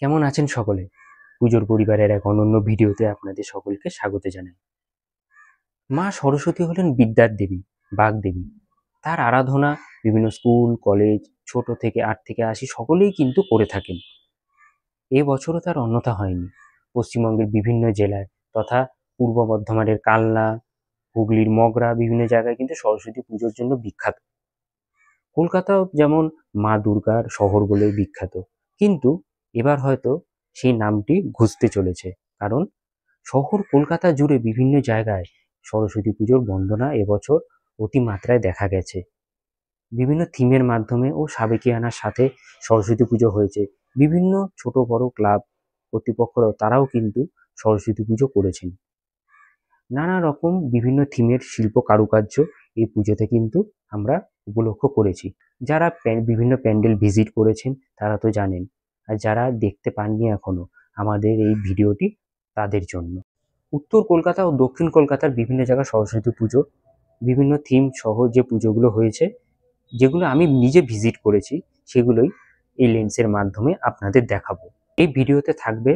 কেমন আছেন সকলে? পুজোর পরিবারের এক অনন্য ভিডিওতে আপনাদের সকলকে স্বাগত জানাই। মা সরস্বতী হলেন বিদ্যার দেবী, বাগদেবী। তার আরাধনা বিভিন্ন স্কুল, কলেজ, ছোট থেকে ৮ থেকে ৮০ সকলেই কিন্তু করে থাকেন। এ বছরও তার অন্যথা হয়নি। পশ্চিমবঙ্গের বিভিন্ন জেলায় তথা পূর্ব বর্ধমানের কালনা, হুগলির মগরা বিভিন্ন জায়গায় কিন্তু সরস্বতী পুজোর জন্য বিখ্যাত। কলকাতাও যেমন মা দুর্গার শহর বলে বিখ্যাত, কিন্তু এবার হয়তো সেই নামটি ঘুচতে চলেছে। কারণ শহর কলকাতা জুড়ে বিভিন্ন জায়গায় সরস্বতী পুজোর বন্দনা এবছর অতিমাত্রায় দেখা গেছে। বিভিন্ন থিমের মাধ্যমে ও সাবেকিয়ানার সাথে সরস্বতী পুজো হয়েছে। বিভিন্ন ছোট বড় ক্লাব কর্তৃপক্ষরাও তারাও কিন্তু সরস্বতী পুজো করেছেন। নানা রকম বিভিন্ন থিমের শিল্প কারুকার্য এই পুজোতে কিন্তু আমরা উপলক্ষ করেছি। যারা বিভিন্ন প্যান্ডেল ভিজিট করেছেন তারা তো জানেন, আর যারা দেখতে পাননি এখনো, আমাদের এই ভিডিওটি তাদের জন্য। উত্তর কলকাতা ও দক্ষিণ কলকাতার বিভিন্ন জায়গায় সরস্বতী পুজো, বিভিন্ন থিম সহ যে পুজোগুলো হয়েছে, যেগুলো আমি নিজে ভিজিট করেছি, সেগুলোই এই লেন্সের মাধ্যমে আপনাদের দেখাবো। এই ভিডিওতে থাকবে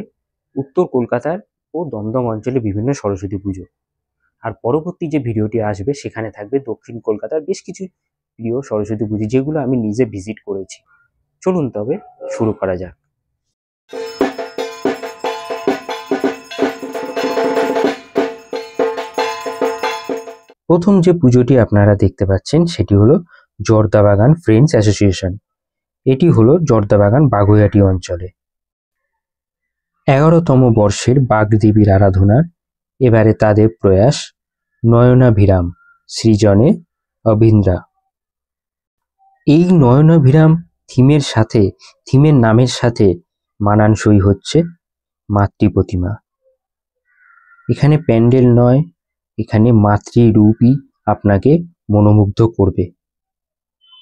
উত্তর কলকাতার ও দমদম অঞ্চলে বিভিন্ন সরস্বতী পুজো, আর পরবর্তী যে ভিডিওটি আসবে সেখানে থাকবে দক্ষিণ কলকাতার বেশ কিছু প্রিয় সরস্বতী পুজো, যেগুলো আমি নিজে ভিজিট করেছি। চলুন তবে শুরু করা যাক। প্রথম যে পুজোটি আপনারা দেখতে পাচ্ছেন সেটি হলো জর্দাবাগান ফ্রেন্ডস অ্যাসোসিয়েশন। এটি হলো জর্দাবাগান বাগুইআটি অঞ্চলে 11তম বর্ষের বাগদেবীর আরাধনার এবারে তাদের প্রয়াস নয়নাভিরাম সৃজনে অভিন্দ্রা। এই নয়নাভিরাম থিমের নামের সাথে মানানসই হচ্ছে মাতৃ প্রতিমা। এখানে প্যান্ডেল নয়, এখানে মাতৃরূপই আপনাকে মনোমুগ্ধ করবে।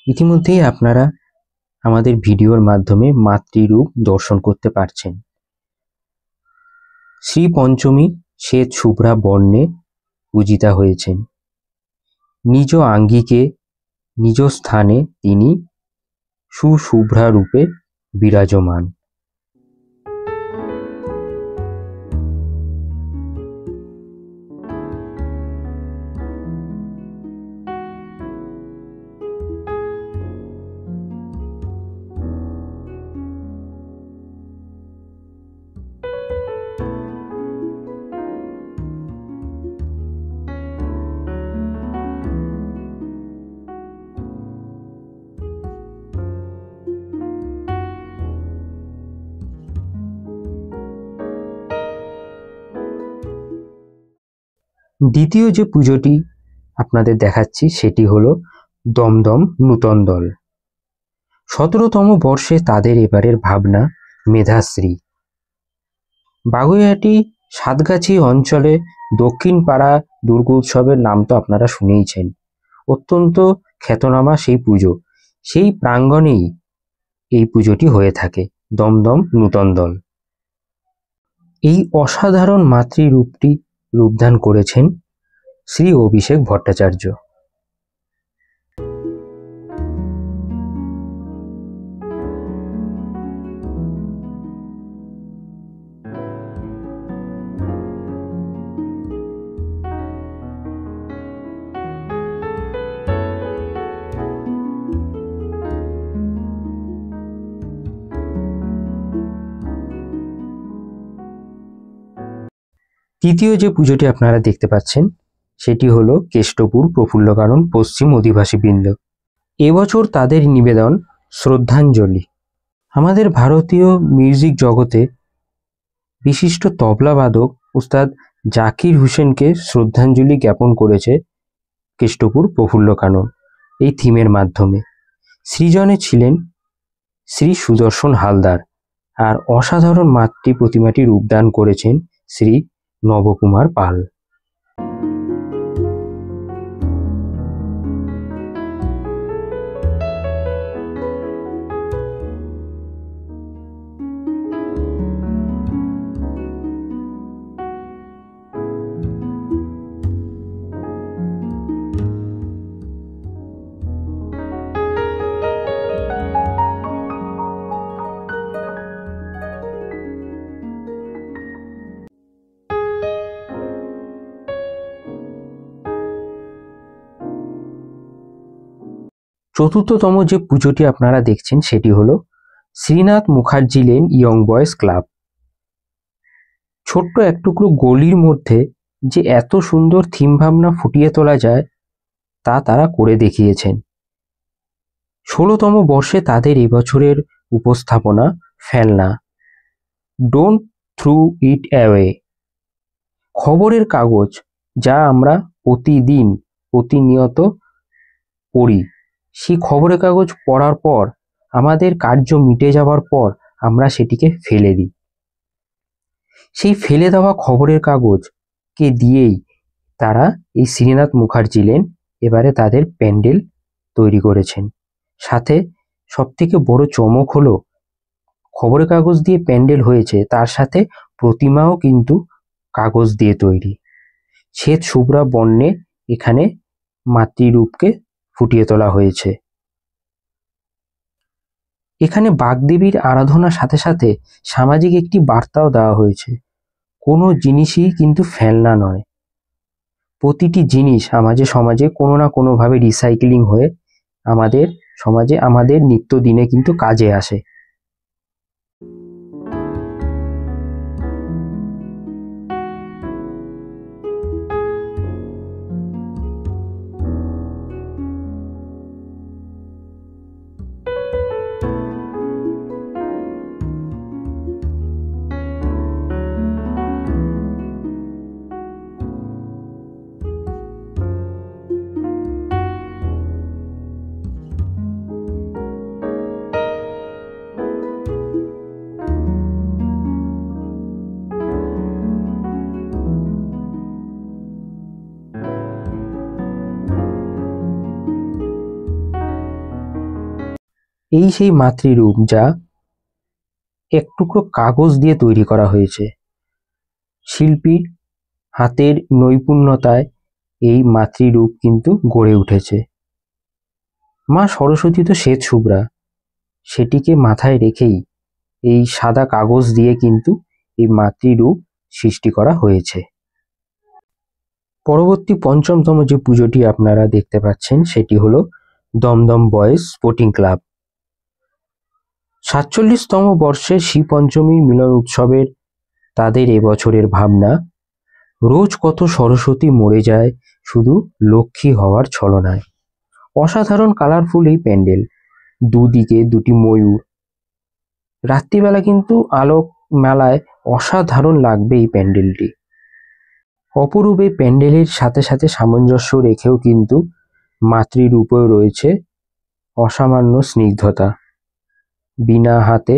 ইতিমধ্যেই আপনারা আমাদের ভিডিওর মাধ্যমে মাতৃরূপ দর্শন করতে পারছেন। শ্রী পঞ্চমী শ্বেত শুভ্রা বর্ণে পূজিতা হয়েছেন। নিজ আঙ্গিকে নিজ স্থানে তিনি সুশুভ্রা রূপে বিরাজমান। দ্বিতীয় যে পুজোটি আপনাদের দেখাচ্ছি সেটি হলো দমদম নূতন দল। 17তম বর্ষে তাদের এবারের ভাবনা মেধাশ্রী। বাগুইআটি সাতগাছি অঞ্চলে দক্ষিণ পাড়া দুর্গোৎসবের নাম তো আপনারা শুনেইছেন। অত্যন্ত খ্যাতনামা সেই পুজো, সেই প্রাঙ্গণেই এই পুজোটি হয়ে থাকে। দমদম নূতন দল এই অসাধারণ মাতৃরূপটি রূপদান করেছেন শ্রী অভিষেক ভট্টাচার্য। তৃতীয় যে পুজোটি আপনারা দেখতে পাচ্ছেন সেটি হলো কেষ্টপুর প্রফুল্লকানন পশ্চিম অধিবাসী বৃন্দ। এবছর তাদের নিবেদন শ্রদ্ধাঞ্জলি। আমাদের ভারতীয় মিউজিক জগতে বিশিষ্ট তবলাবাদক উস্তাদ জাকির হুসেনকে শ্রদ্ধাঞ্জলি জ্ঞাপন করেছে কেষ্টপুর প্রফুল্লকানন এই থিমের মাধ্যমে। সৃজনে ছিলেন শ্রী সুদর্শন হালদার, আর অসাধারণ মাতৃ প্রতিমাটি রূপদান করেছেন শ্রী নবকুমার পাল। চতুর্থতম যে পুজোটি আপনারা দেখছেন সেটি হলো Srinath Mukherjee lane young boys club. ছোট্ট এক টুকরো গলির মধ্যে যে এত সুন্দর থিম ভাবনা ফুটিয়ে তোলা যায় তা তারা করে দেখিয়েছেন। 16তম বর্ষে তাদের এবছরের উপস্থাপনা ফেলনা, ডোন্ট থ্রু ইট অ্যাওয়ে। খবরের কাগজ যা আমরা প্রতিনিয়ত পড়ি, সেই খবরের কাগজ পড়ার পর আমাদের কার্য মিটে যাওয়ার পর আমরা সেটিকে ফেলে দিই। সেই ফেলে দেওয়া খবরের কাগজকে দিয়েই তারা এই শ্রীনাথ মুখার্জি লেন এবারে তাদের প্যান্ডেল তৈরি করেছেন। সাথে সবথেকে বড় চমক হলো খবরের কাগজ দিয়ে প্যান্ডেল হয়েছে, তার সাথে প্রতিমাও কিন্তু কাগজ দিয়ে তৈরি। শ্বেত শুভ্রা বর্ণে এখানে মাতৃরূপকে ফুটিয়ে তোলা হয়েছে। এখানে বাগদেবীর আরাধনার সাথে সাথে সামাজিক একটি বার্তাও দেওয়া হয়েছে। কোনো জিনিসই কিন্তু ফেলনা নয়, প্রতিটি জিনিস আমাদের সমাজে কোনো না কোনোভাবে রিসাইক্লিং হয়ে আমাদের সমাজে আমাদের নিত্যদিনে কিন্তু কাজে আসে। এই সেই মাতৃরূপ যা এক টুকরো কাগজ দিয়ে তৈরি করা হয়েছে। শিল্পীর হাতের নৈপুণ্যতায় এই মাতৃরূপ কিন্তু গড়ে উঠেছে। মা সরস্বতী তো শ্বেত শুভ্রা, সেটিকে মাথায় রেখেই এই সাদা কাগজ দিয়ে কিন্তু এই মাতৃরূপ সৃষ্টি করা হয়েছে। পরবর্তী পঞ্চমতম যে পুজোটি আপনারা দেখতে পাচ্ছেন সেটি হলো দমদম বয়েজ স্পোর্টিং ক্লাব। 47তম বর্ষে শ্রী পঞ্চমীর মিলন উৎসবের তাদের এবছরের ভাবনা, রোজ কত সরস্বতী মরে যায় শুধু লক্ষ্মী হওয়ার ছলনায়। অসাধারণ কালারফুল এই প্যান্ডেল, দুদিকে দুটি ময়ূর। রাত্রিবেলা কিন্তু আলোক মেলায় অসাধারণ লাগবে এই প্যান্ডেলটি। অপরূপ এই প্যান্ডেলের সাথে সাথে সামঞ্জস্য রেখেও কিন্তু মাতৃরূপেও রয়েছে অসামান্য স্নিগ্ধতা। বিনা হাতে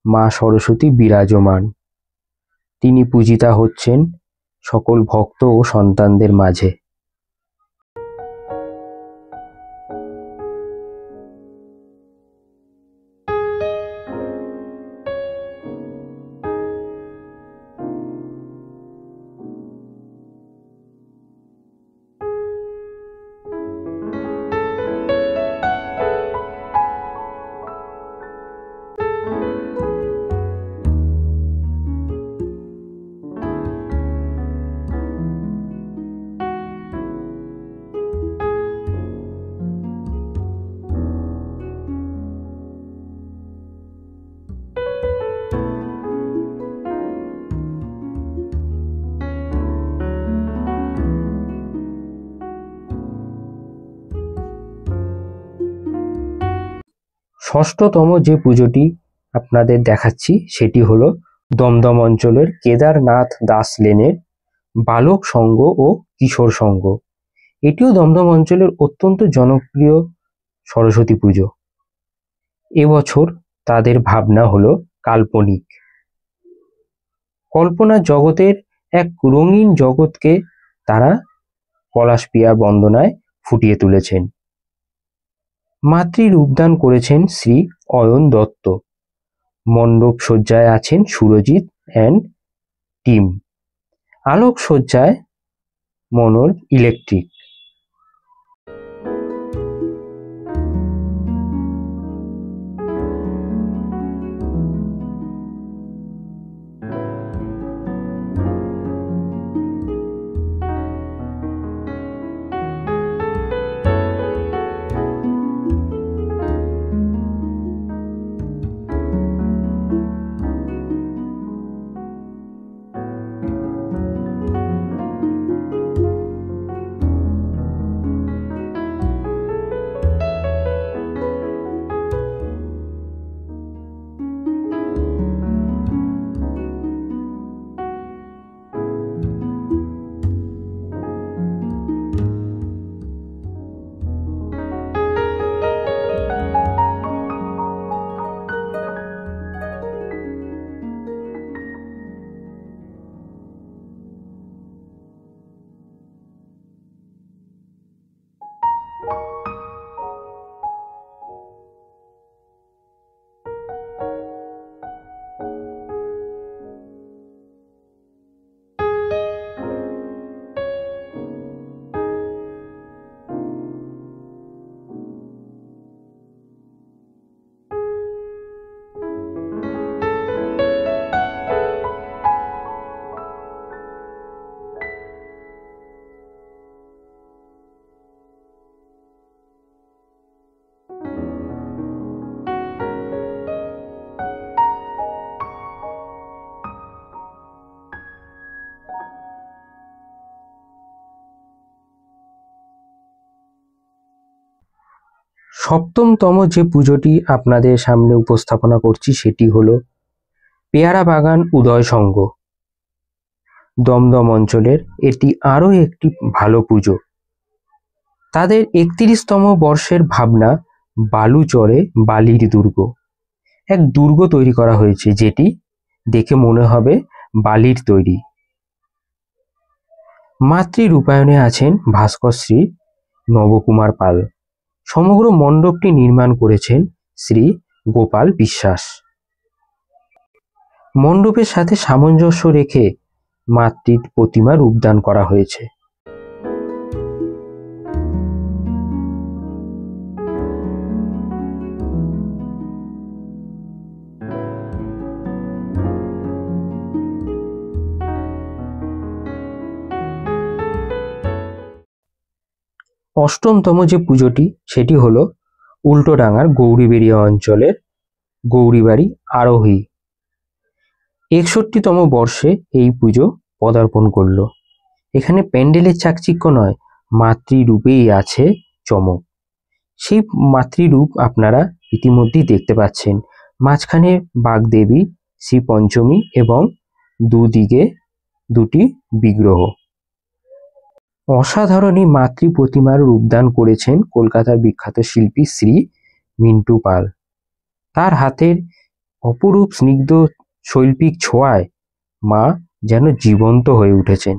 মা সরস্বতী বিরাজমান, তিনি পূজিতা হচ্ছেন সকল ভক্ত ও সন্তানদের মাঝে। ষষ্ঠতম যে পুজোটি আপনাদের দেখাচ্ছি সেটি হলো দমদম অঞ্চলের কেদারনাথ দাস লেনের বালক সংঘ ও কিশোর সংঘ। এটিও দমদম অঞ্চলের অত্যন্ত জনপ্রিয় সরস্বতী পুজো। এবছর তাদের ভাবনা হলো কাল্পনিক। কল্পনার জগতের এক রঙিন জগৎকে তারা পলাশ পিয়ার বন্দনায় ফুটিয়ে তুলেছেন। মাতৃরূপদান করেছেন শ্রী অয়ন দত্ত। মণ্ডপ সজ্জায় আছেন সুরজিৎ অ্যান্ড টিম। আলোক সজ্জায় মনোর ইলেকট্রিক। সপ্তমতম যে পুজোটি আপনাদের সামনে উপস্থাপনা করছি সেটি হলো পেয়ারা বাগান উদয় সংঘ, দমদম অঞ্চলের এটি আরও একটি ভালো পুজো। তাদের 31তম বর্ষের ভাবনা বালুচরে বালির দুর্গ, এক দুর্গ তৈরি করা হয়েছে যেটি দেখে মনে হবে বালির তৈরি। মাতৃ রূপায়ণে আছেন ভাস্কর শ্রী নবকুমার পাল। সমগ্র মণ্ডপটি নির্মাণ করেছেন শ্রী গোপাল বিশ্বাস। মণ্ডপের সাথে সামঞ্জস্য রেখে মাতৃর প্রতিমা রূপদান করা হয়েছে। অষ্টমতম যে পুজোটি সেটি হলো উল্টোডাঙার গৌরীবেড়িয়া অঞ্চলের গৌরীবাড়ি আরোহী। 61তম বর্ষে এই পুজো পদার্পণ করল। এখানে প্যান্ডেলের চাকচিক্য নয়, মাতৃরূপেই আছে চমক। সেই মাতৃরূপ আপনারা ইতিমধ্যেই দেখতে পাচ্ছেন। মাঝখানে বাগদেবী, শ্রী পঞ্চমী এবং দুদিকে দুটি বিগ্রহ। অসাধারণ এই মাতৃ প্রতিমার রূপদান করেছেন কলকাতার বিখ্যাত শিল্পী শ্রী মিন্টু পাল। তার হাতের অপরূপ স্নিগ্ধ শৈল্পিক ছোঁয়ায় মা যেন জীবন্ত হয়ে উঠেছেন।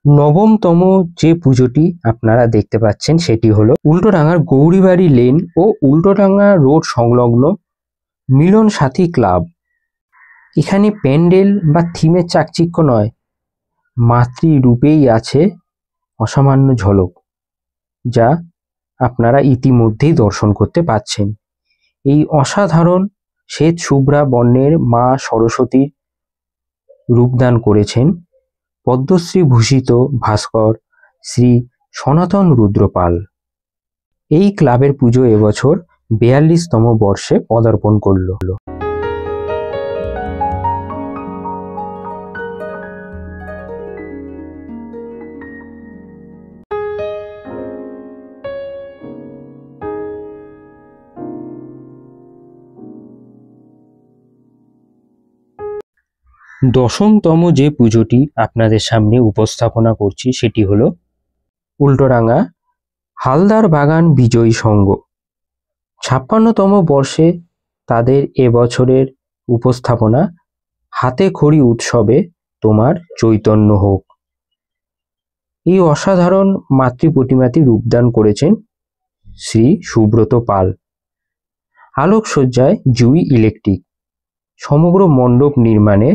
নবমতম যে পুজোটি আপনারা দেখতে পাচ্ছেন সেটি হলো উল্টোডাঙার গৌরীবাড়ি লেন ও উল্টোডাঙা রোড সংলগ্ন মিলন সাথী ক্লাব। এখানে প্যান্ডেল বা থিমের চাকচিক্য নয়, মাতৃরূপেই আছে অসামান্য ঝলক, যা আপনারা ইতিমধ্যেই দর্শন করতে পাচ্ছেন। এই অসাধারণ শ্বেত শুভ্রা বর্ণের মা সরস্বতীর রূপদান করেছেন পদ্মশ্রী ভূষিত ভাস্কর শ্রী সনাতন রুদ্রপাল। এই ক্লাবের পুজো এবছর 42তম বর্ষে পদার্পণ করল। দশমতম যে পুজোটি আপনাদের সামনে উপস্থাপনা করছি সেটি হলো উল্টোডাঙা হালদার বাগান বিজয়ী সংঘ। 56তম বর্ষে তাদের এবছরের উপস্থাপনা হাতে খড়ি উৎসবে তোমার চৈতন্য হোক। এই অসাধারণ মাতৃ প্রতিমাটি রূপদান করেছেন শ্রী সুব্রত পাল। আলোকসজ্জায় জুই ইলেকট্রিক। সমগ্র মণ্ডপ নির্মাণে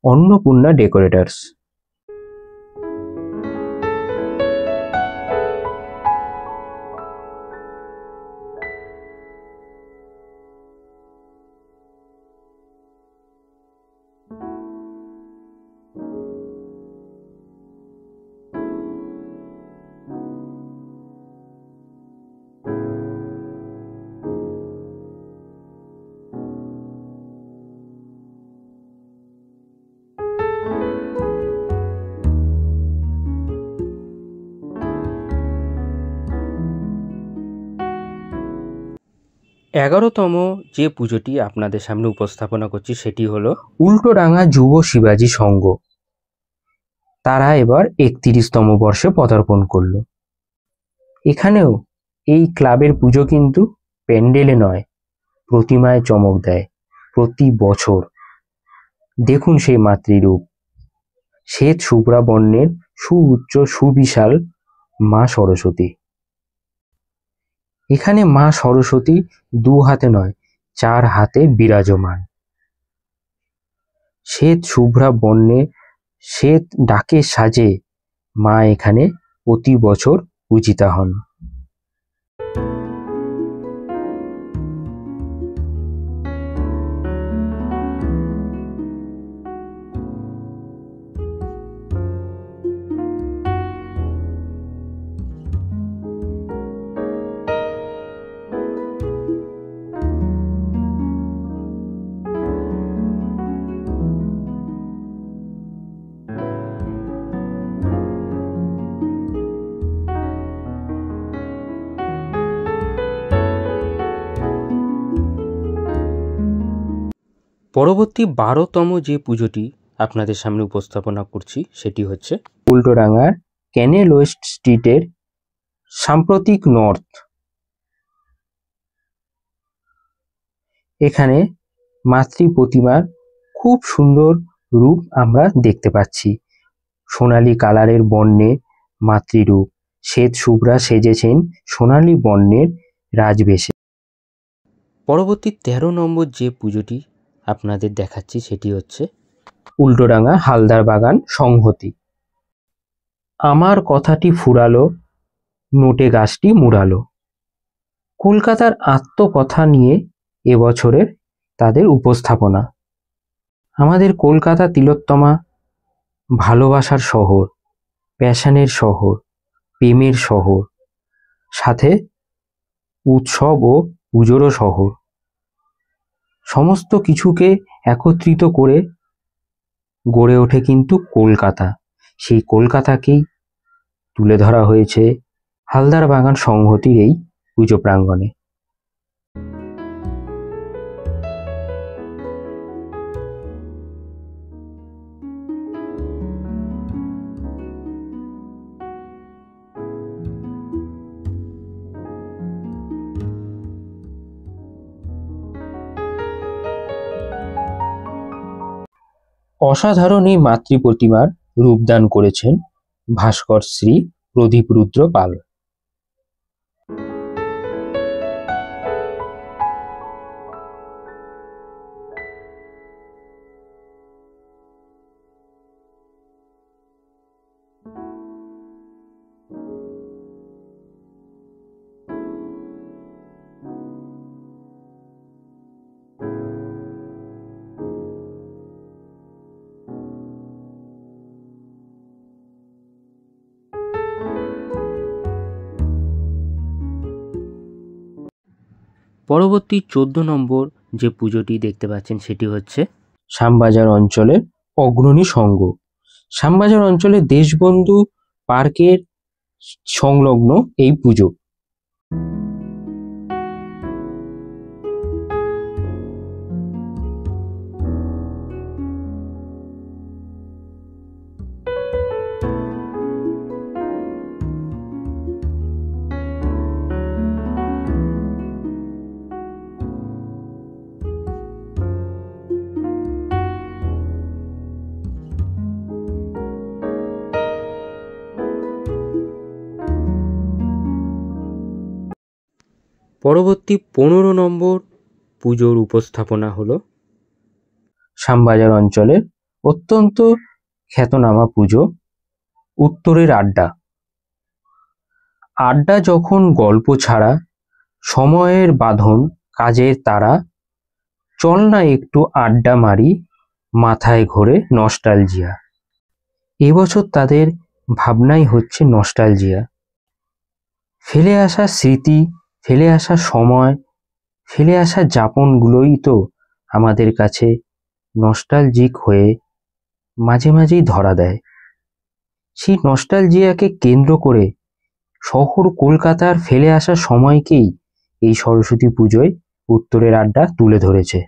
অন্নপূর্ণা ডেকোরেটরস। এগারোতম যে পুজোটি আপনাদের সামনে উপস্থাপনা করছি সেটি হলো উল্টোডাঙা যুব শিবাজি সংঘ। তারা এবার 31তম বর্ষে পদার্পণ করল। এখানেও এই ক্লাবের পুজো কিন্তু প্যান্ডেলে নয়, প্রতিমায় চমক দেয় প্রতি বছর। দেখুন সেই মাতৃরূপ, শ্বেত শুভ্রা বর্ণের সুউচ্চ সুবিশাল মা সরস্বতী। এখানে মা সরস্বতী 2 হাতে নয় 4 হাতে বিরাজমান। শ্বেত শুভ্রা বর্ণে শ্বেত ডাকে সাজে মা এখানে প্রতি বছর পূজিতা হন। পরবর্তী 12তম যে পুজোটি আপনাদের সামনে উপস্থাপনা করছি সেটি হচ্ছে উল্টোডাঙার ক্যানেল ওয়েস্ট স্ট্রিটের সাম্প্রতিক নর্থ। এখানে মাতৃ প্রতিমার খুব সুন্দর রূপ আমরা দেখতে পাচ্ছি। সোনালী কালারের বর্ণে মাতৃরূপ, শ্বেত শুভ্রা সেজেছেন সোনালী বর্ণের রাজবেশে। পরবর্তী 13 নম্বর যে পুজোটি আপনাদের দেখাচ্ছি সেটি হচ্ছে উল্টোডাঙা হালদার বাগান সংহতি। আমার কথাটি ফুরালো, নোটে গাছটি মুড়ালো। কলকাতার আত্মকথা নিয়ে এবছরের তাদের উপস্থাপনা। আমাদের কলকাতা তিলোত্তমা ভালোবাসার শহর, প্যাশনের শহর, প্রেমের শহর, সাথে উৎসব ও পুজোরও শহর। সমস্ত কিছুকে একত্রিত করে গড়ে ওঠে কিন্তু কলকাতা। সেই কলকাতাকেই তুলে ধরা হয়েছে হালদার বাগান সংহতির এই পুজো প্রাঙ্গণে। অসাধারণ এই মাতৃ প্রতিমার রূপদান করেছেন ভাস্কর শ্রী প্রদীপ রুদ্র পাল। পরবর্তী 14 নম্বর যে পুজোটি দেখতে পাচ্ছেন সেটি হচ্ছে শ্যামবাজার অঞ্চলের অগ্রণী সংঘ। শ্যামবাজার অঞ্চলে দেশবন্ধু পার্কের সংলগ্ন এই পুজো। পরবর্তী 15 নম্বর পুজোর উপস্থাপনা হলো শ্যামবাজার অঞ্চলের অত্যন্ত খ্যাতনামা পুজো উত্তরের আড্ডা। আড্ডা যখন গল্প ছাড়া, সময়ের বাঁধন কাজের তারা, চল না একটু আড্ডা মারি, মাথায় ঘোরে নস্টালজিয়া। এবছর তাদের ভাবনাই হচ্ছে নস্টালজিয়া। ফেলে আসা স্মৃতি, ফেলে আসা সময়, ফেলে আসা যাপনগুলোই তো আমাদের কাছে নস্টালজিক হয়ে মাঝে মাঝেই ধরা দেয়। সেই নস্টালজিয়াকে কেন্দ্র করে শহর কলকাতার ফেলে আসা সময়কেই এই সরস্বতী পুজোয় উত্তরের আড্ডা তুলে ধরেছে।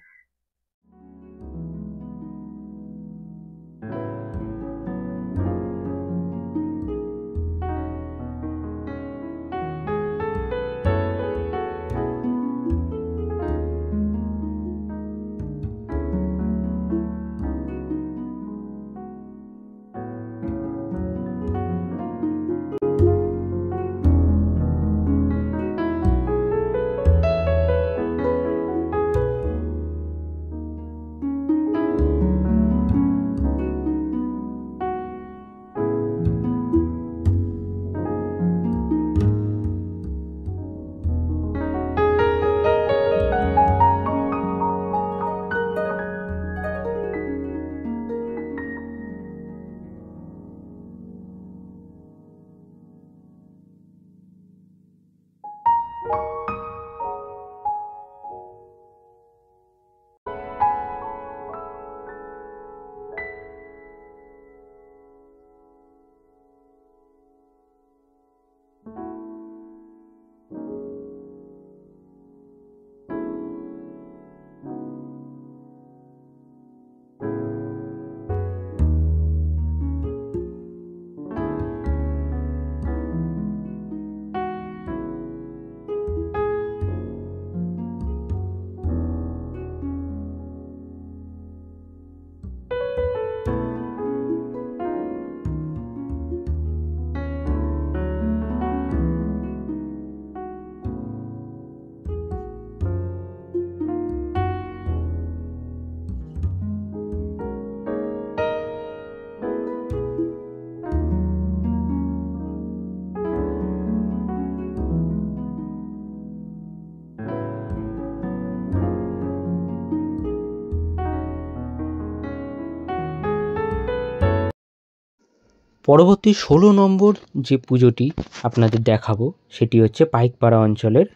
পরবর্তী 16 নম্বর যে পুজোটি আপনাদের দেখাবো সেটি হচ্ছে পাইকপাড়া অঞ্চলের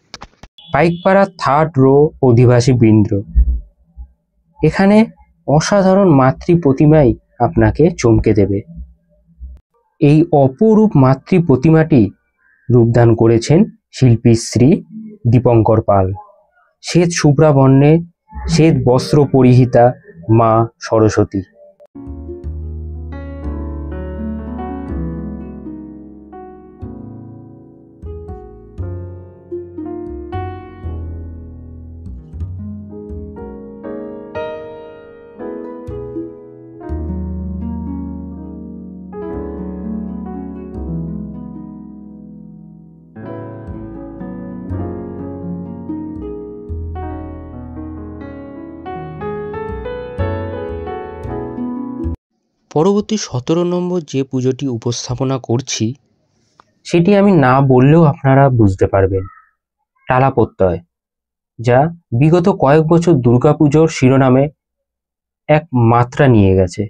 পাইকপাড়া থার্ড রো অধিবাসী বৃন্দ। এখানে অসাধারণ মাতৃ প্রতিমাই আপনাকে চমকে দেবে। এই অপরূপ মাতৃ প্রতিমাটি রূপদান করেছেন শিল্পী শ্রী দীপঙ্কর পাল। শ্বেত শুভ্রা বর্ণে শ্বেত বস্ত্র পরিহিতা মা সরস্বতী। পরবর্তী 17 নম্বর যে পুজোটি উপস্থাপনা করছি সেটি আমি না বললেও আপনারা বুঝতে পারবেন। টালা প্রত্যয়, যা বিগত কয়েক বছর দুর্গাপুজোর শিরোনামে এক মাত্রা নিয়ে গেছে।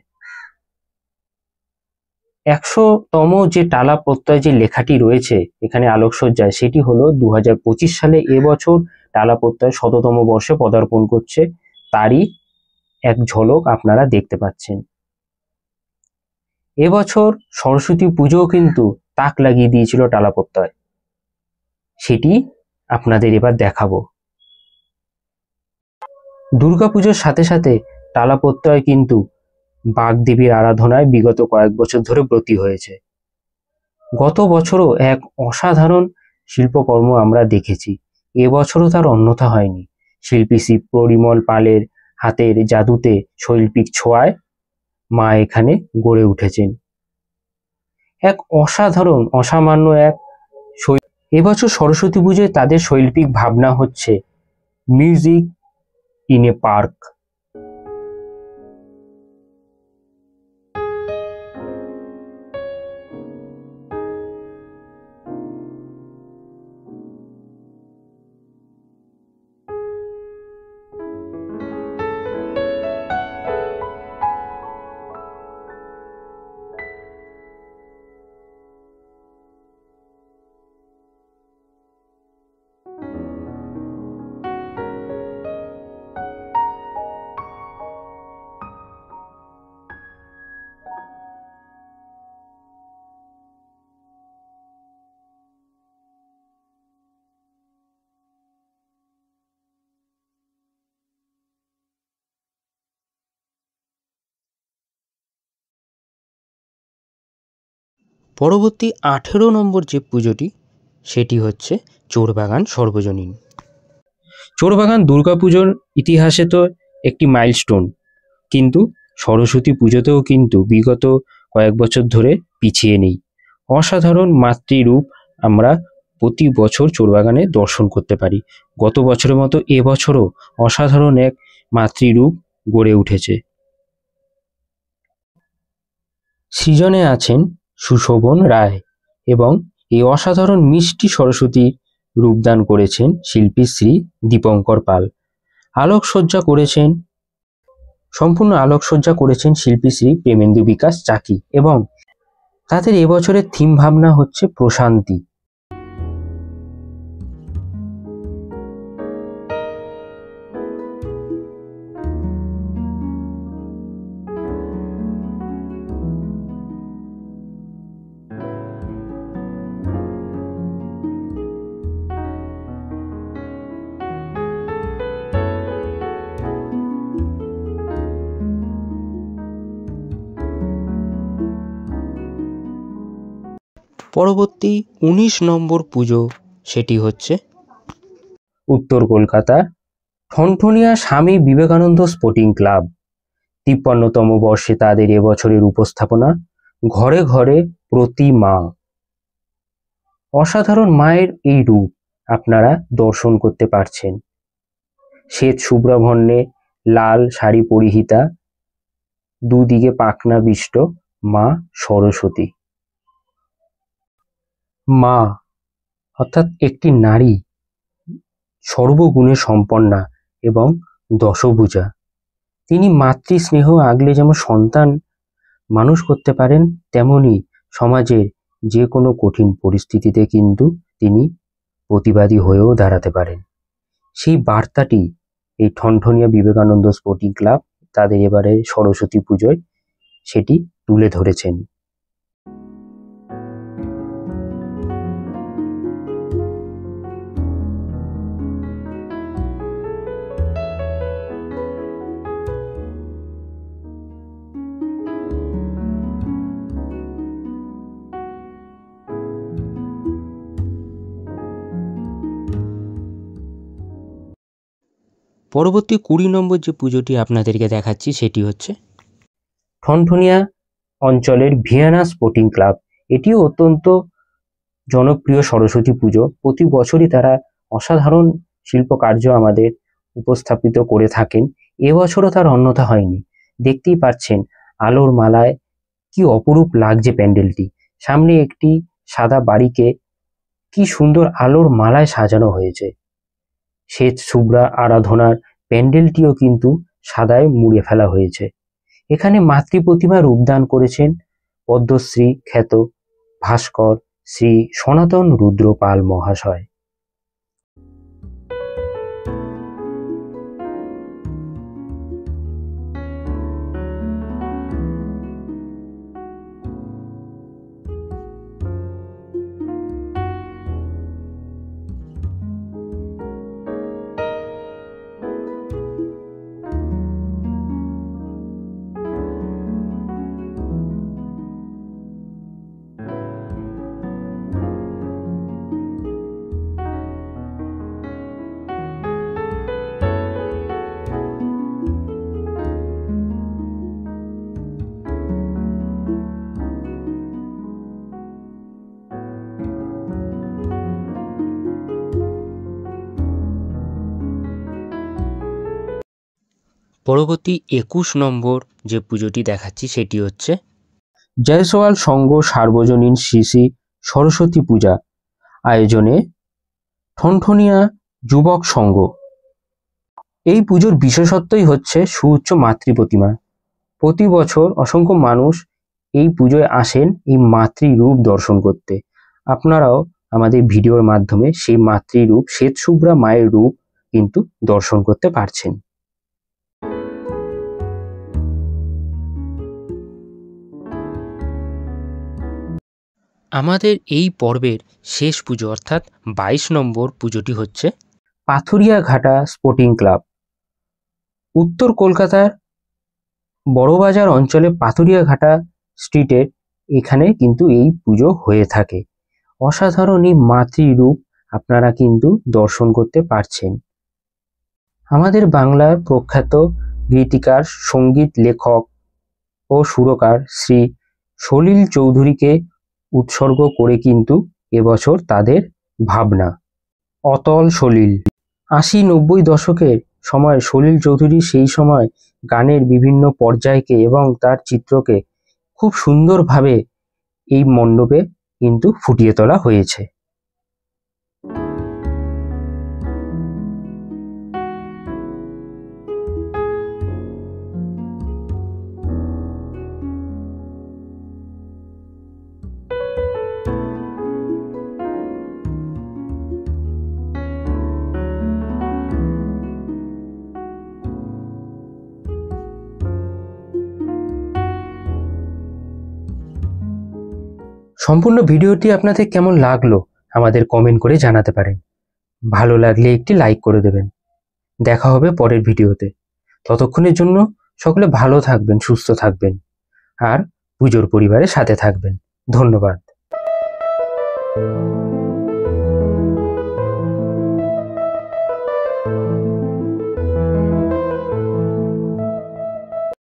100তম যে টালা প্রত্যয় যে লেখাটি রয়েছে এখানে আলোকসজ্জায়, সেটি হলো 2025 সালে এবছর টালা প্রত্যয় 100তম বর্ষে পদার্পণ করছে, তারই এক ঝলক আপনারা দেখতে পাচ্ছেন। এবছর সরস্বতী পুজোও কিন্তু তাক লাগিয়ে দিয়েছিল টালা প্রত্যয়, সেটি আপনাদের এবার দেখাবো। দুর্গাপুজোর সাথে সাথে টালা প্রত্যয় কিন্তু বাগদেবীর আরাধনায় বিগত কয়েক বছর ধরে ব্রতী হয়েছে। গত বছরও এক অসাধারণ শিল্পকর্ম আমরা দেখেছি, এবছরও তার অন্যথা হয়নি। শিল্পী শ্রী পরিমল পালের হাতের জাদুতে শৈল্পিক ছোঁয়ায় মা এখানে গড়ে উঠেছেন। এক অসাধারণ অসামান্য এক এবছর সরস্বতী পুজোয় তাদের শৈল্পিক ভাবনা হচ্ছে মিউজিক ইন এ পার্ক। পরবর্তী 18 নম্বর যে পুজোটি সেটি হচ্ছে চোরবাগান সর্বজনীন। চোরবাগান দুর্গাপুজোর ইতিহাসে তো একটি মাইলস্টোন, কিন্তু সরস্বতী পুজোতেও কিন্তু বিগত কয়েক বছর ধরে পিছিয়ে নেই। অসাধারণ মাতৃরূপ আমরা প্রতি বছর চোরবাগানে দর্শন করতে পারি। গত বছরের মতো এবছরও অসাধারণ এক মাতৃরূপ গড়ে উঠেছে। সৃজনে আছেন সুশোভন রায় এবং এই অসাধারণ মিষ্টি সরস্বতীর রূপদান করেছেন শিল্পী শ্রী দীপঙ্কর পাল। সম্পূর্ণ আলোকসজ্জা করেছেন শিল্পী শ্রী প্রেমেন্দু বিকাশ চাকি এবং তাদের এবছরের থিম ভাবনা হচ্ছে প্রশান্তি। পরবর্তী 19 নম্বর পুজো সেটি হচ্ছে উত্তর কলকাতার ঠনঠনিয়া স্বামী বিবেকানন্দ স্পোর্টিং ক্লাব। 53তম বর্ষে তাদের এবছরের উপস্থাপনা ঘরে ঘরে প্রতিমা। অসাধারণ মায়ের এই রূপ আপনারা দর্শন করতে পারছেন। শ্বেত শুভ্রবর্ণে লাল শাড়ি পরিহিতা, দুদিকে পাখনাবিষ্ট মা সরস্বতী। মা অর্থাৎ একটি নারী সর্বগুণে সম্পন্না এবং দশভুজা। তিনি মাতৃস্নেহ আগলে যেমন সন্তান মানুষ করতে পারেন, তেমনি সমাজের যে কোনো কঠিন পরিস্থিতিতে কিন্তু তিনি প্রতিবাদী হয়েও দাঁড়াতে পারেন। সেই বার্তাটি এই ঠনঠনিয়া বিবেকানন্দ স্পোর্টিং ক্লাব তাদের এবারে সরস্বতী পুজোয় সেটি তুলে ধরেছেন। পরবর্তী 20 নম্বর যে পুজোটি আপনাদেরকে দেখাচ্ছি সেটি হচ্ছে ঠনঠনিয়া অঞ্চলের ভিয়েনা স্পোর্টিং ক্লাব। এটিও অত্যন্ত জনপ্রিয় সরস্বতী পুজো। প্রতি বছরই তারা অসাধারণ শিল্পকার্য আমাদের উপস্থাপিত করে থাকেন। এবছরও তার অন্যথা হয়নি। দেখতেই পাচ্ছেন আলোর মালায় কি অপরূপ লাগছে প্যান্ডেলটি। সামনে একটি সাদা বাড়িকে কি সুন্দর আলোর মালায় সাজানো হয়েছে। শ্বেত শুভ্রা আরাধনার প্যান্ডেলটিও কিন্তু সাদায় মুড়ে ফেলা হয়েছে। এখানে মাতৃ প্রতিমা রূপদান করেছেন পদ্মশ্রী খ্যাত ভাস্কর শ্রী সনাতন রুদ্র পাল মহাশয়। পরবর্তী 21 নম্বর যে পুজোটি দেখাচ্ছি সেটি হচ্ছে জয়সওয়াল সংঘ সার্বজনীন শ্রী শ্রী সরস্বতী পূজা আয়োজনে ঠনঠনিয়া যুবক সংঘ। এই পুজোর বিশেষত্বই হচ্ছে সুউচ্চ মাতৃ প্রতিমা। প্রতি বছর অসংখ্য মানুষ এই পুজোয় আসেন এই মাতৃরূপ দর্শন করতে। আপনারাও আমাদের ভিডিওর মাধ্যমে সেই মাতৃরূপ শ্বেত শুভ্রা মায়ের রূপ কিন্তু দর্শন করতে পারছেন। আমাদের এই পর্বের শেষ পুজো অর্থাৎ 22 নম্বর পুজোটি হচ্ছে পাথুরিয়া ঘাটা স্পোর্টিং ক্লাব। উত্তর কলকাতার বড়বাজার অঞ্চলে পাথুরিয়া ঘাটা স্ট্রিটের এখানে কিন্তু এই পুজো হয়ে থাকে। অসাধারণ এই মাতৃরূপ আপনারা কিন্তু দর্শন করতে পারছেন। আমাদের বাংলার প্রখ্যাত গীতিকার, সঙ্গীত লেখক ও সুরকার শ্রী সলিল চৌধুরীকে উৎসর্গ করে কিন্তু এবছর তাদের ভাবনা। অতল সলিল 80-90 দশকের সময় সলিল চৌধুরী সেই সময় গানের বিভিন্ন পর্যায়কে এবং তার চিত্রকে খুব সুন্দরভাবে এই মণ্ডপে কিন্তু ফুটিয়ে তোলা হয়েছে। সম্পূর্ণ ভিডিওটি আপনাদের কেমন লাগলো আমাদের কমেন্ট করে জানাতে পারেন। ভালো লাগলে একটি লাইক করে দেবেন। দেখা হবে পরের ভিডিওতে। ততক্ষণের জন্য সকলে ভালো থাকবেন, সুস্থ থাকবেন আর পুজোর পরিবারের সাথে থাকবেন। ধন্যবাদ।